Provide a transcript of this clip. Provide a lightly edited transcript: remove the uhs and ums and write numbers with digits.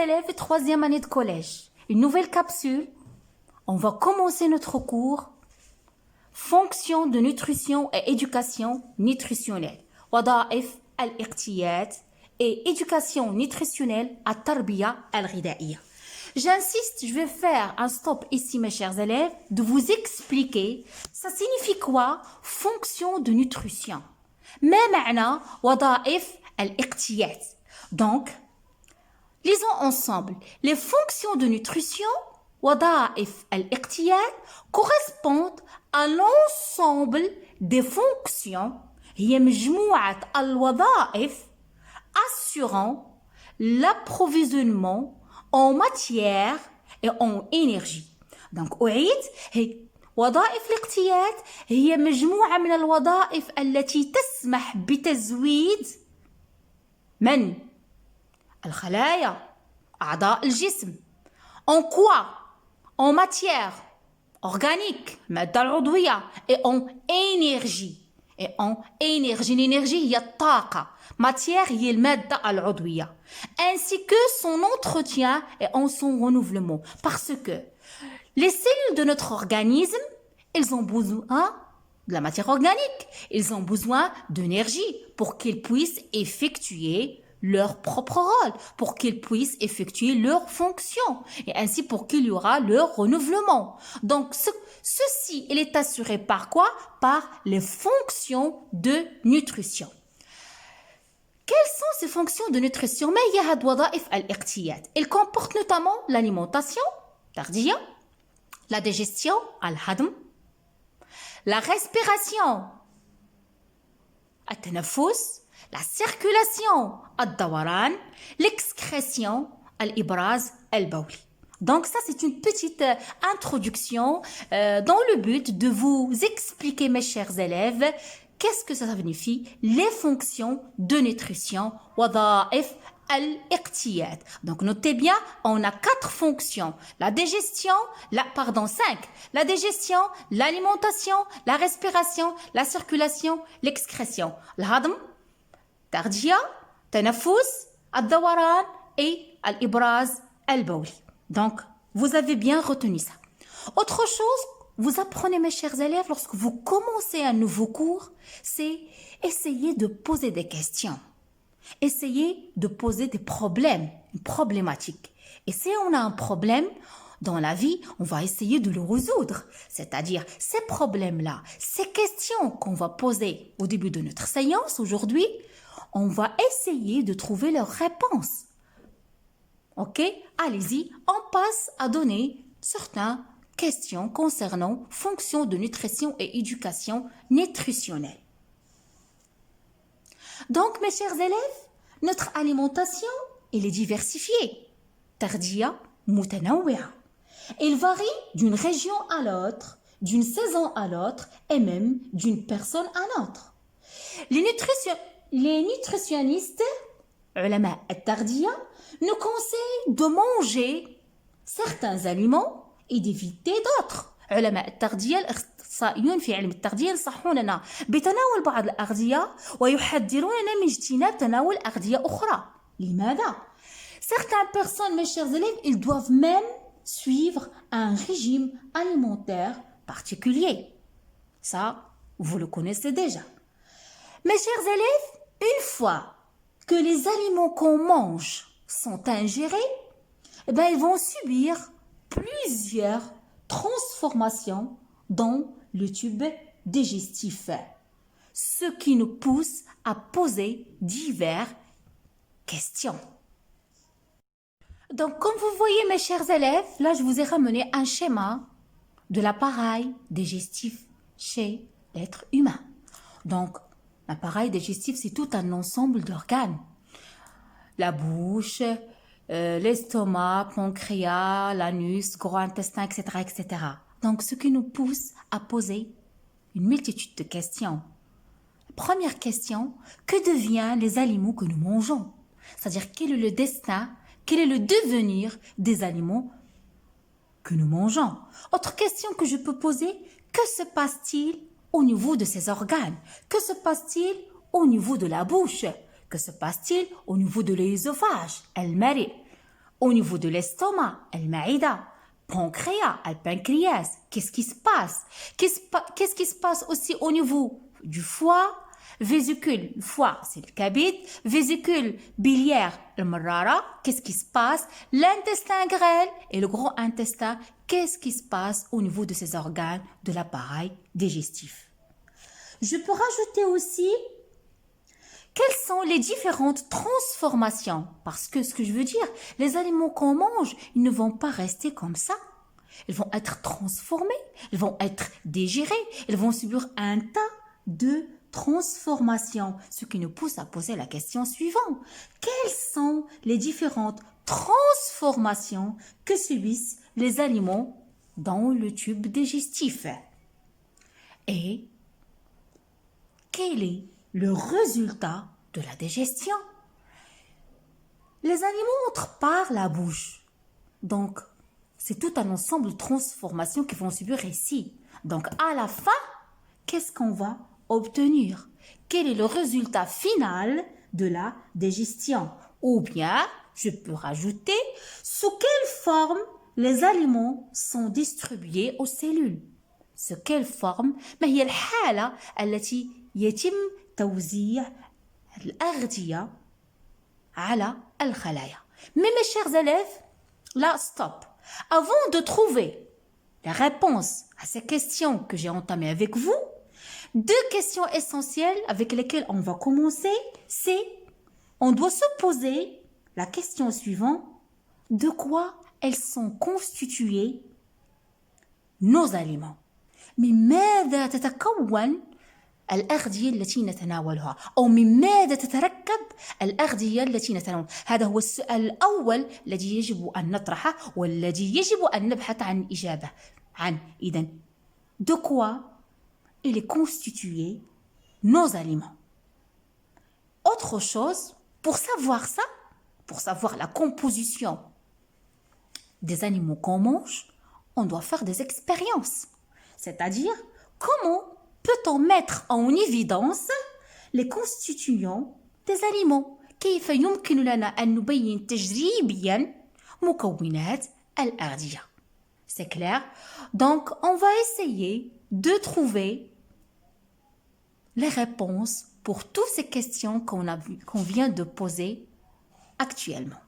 élèves, troisième année de collège. Une nouvelle capsule. On va commencer notre cours. Fonction de nutrition et éducation nutritionnelle. وظائف الاقتيات et éducation nutritionnelle à التربية الغذائية. J'insiste, je vais faire un stop ici, mes chers élèves, de vous expliquer ça signifie quoi fonction de nutrition. ما معنى وظائف الاقتيات. Donc, lisons ensemble. Les fonctions de nutrition, وظائف الاقتيات, correspondent à l'ensemble des fonctions. هي مجموعة الوظائف assurant l'approvisionnement en matière et en énergie. Donc, أعيد هي وظائف الاقتيات هي مجموعة من الوظائف التي تسمح بتزويد من الخلايا أعضاء الجسم. En quoi? En matière organique, المادة العضوية, et en énergie. Et en énergie, l'énergie هي الطاقة. Matière هي المادة العضوية. Ainsi que son entretien et en son renouvellement. Parce que les cellules de notre organisme, elles ont besoin de la matière organique. Ils ont besoin d'énergie pour qu'ils puissent effectuer leur propre rôle, pour qu'ils puissent effectuer leurs fonctions et ainsi pour qu'il y aura leur renouvellement. Donc, ceci, il est assuré par quoi? Par les fonctions de nutrition. Quelles sont ces fonctions de nutrition? ما هي هاد وظائف الاقتيات? Elles comportent notamment l'alimentation, تغذية, la digestion, الهضم, la respiration, التنفس, la circulation, الدوران, l'excrétion, الإبراز البولي. Donc ça c'est une petite introduction dans le but de vous expliquer, mes chers élèves, qu'est-ce que ça signifie les fonctions de nutrition, وظائف الاقتيات. Donc notez bien, on a 4 fonctions. La digestion, 5. La digestion, l'alimentation, la respiration, la circulation, l'excrétion. الهضم, التغذية, التنفس, الدوران et الإبراز البولي. Donc, vous avez bien retenu ça. Autre chose, vous apprenez, mes chers élèves, lorsque vous commencez un nouveau cours, c'est essayer de poser des questions. Essayez de poser des problèmes, une problématique. Et si on a un problème dans la vie, on va essayer de le résoudre. C'est-à-dire, ces problèmes-là, ces questions qu'on va poser au début de notre séance aujourd'hui, on va essayer de trouver leurs réponses. Ok? Allez-y, on passe à donner certaines questions concernant fonctions de nutrition et éducation nutritionnelle. Donc, mes chers élèves, notre alimentation, elle est diversifiée. تغذية متنوعة. Elle varie d'une région à l'autre, d'une saison à l'autre et même d'une personne à l'autre. Les nutritionnistes, علماء التغذية, nous conseillent de manger certains aliments et d'éviter d'autres. علماء التغذية الأخصائيون في علم التغذية ينصحوننا بتناول بعض الأغذية ويحذروننا من اجتناب تناول أغذية أخرى. لماذا؟ Certaines personnes, mes chers élèves, ils doivent même suivre un régime alimentaire particulier. Ça, vous le connaissez déjà. Mes chers élèves, une fois que les aliments qu'on mange sont ingérés, eh bien, ils vont subir plusieurs transformations dans le tube digestif, ce qui nous pousse à poser diverses questions. Donc, comme vous voyez, mes chers élèves, là, je vous ai ramené un schéma de l'appareil digestif chez l'être humain. Donc, l'appareil digestif, c'est tout un ensemble d'organes. La bouche, l'estomac, pancréas, l'anus, gros intestin, etc., etc. Donc, ce qui nous pousse à poser une multitude de questions. Première question, que deviennent les aliments que nous mangeons? C'est-à-dire, quel est le destin, quel est le devenir des aliments que nous mangeons? Autre question que je peux poser, que se passe-t-il au niveau de ces organes? Que se passe-t-il au niveau de la bouche? Que se passe-t-il au niveau de l'œsophage, المريء? Au niveau de l'estomac, المعدة. Pancréas, le pancréas. Qu'est-ce qui se passe? Qu'est-ce qui se passe aussi au niveau du foie? Vésicule, le foie, c'est le kabid. Vésicule biliaire, le marrara. Qu'est-ce qui se passe? L'intestin grêle et le gros intestin. Qu'est-ce qui se passe au niveau de ces organes de l'appareil digestif? Je peux rajouter aussi quelles sont les différentes transformations? Parce que ce que je veux dire, les aliments qu'on mange, ils ne vont pas rester comme ça. Ils vont être transformés, ils vont être digérés, ils vont subir un tas de transformations. Ce qui nous pousse à poser la question suivante. Quelles sont les différentes transformations que subissent les aliments dans le tube digestif? Et quel est le résultat de la digestion? Les aliments entrent par la bouche. Donc, c'est tout un ensemble de transformations qui vont subir ici. Donc, à la fin, qu'est-ce qu'on va obtenir? Quel est le résultat final de la digestion? Ou bien, je peux rajouter, sous quelle forme les aliments sont distribués aux cellules? Sous quelle forme؟ ما هي الحالة التي يتم توزيع الأغذية على الخلايا. Mais mes chers élèves, là, stop. Avant de trouver la réponse à ces questions que j'ai entamées avec vous, deux questions essentielles avec lesquelles on va commencer, c'est on doit se poser la question suivante, de quoi elles sont constituées nos aliments. من ماذا تتكون الأغذية التي نتناولها أو من ماذا تتركب الأغذية التي نتناولها؟ هذا هو السؤال الأول الذي يجب أن نطرحه والذي يجب أن نبحث عن الإجابة عنه. إذن de quoi il est constitué nos aliments? Autre chose, pour savoir ça, pour savoir la composition des aliments qu'on mange, on doit faire des expériences. C'est-à-dire, comment peut-on mettre en évidence les constituants des aliments? كيف يمكن لنا أن نبين تجريبيا مكونات الأغذية? C'est clair? Donc, on va essayer de trouver les réponses pour toutes ces questions qu'on vient de poser actuellement.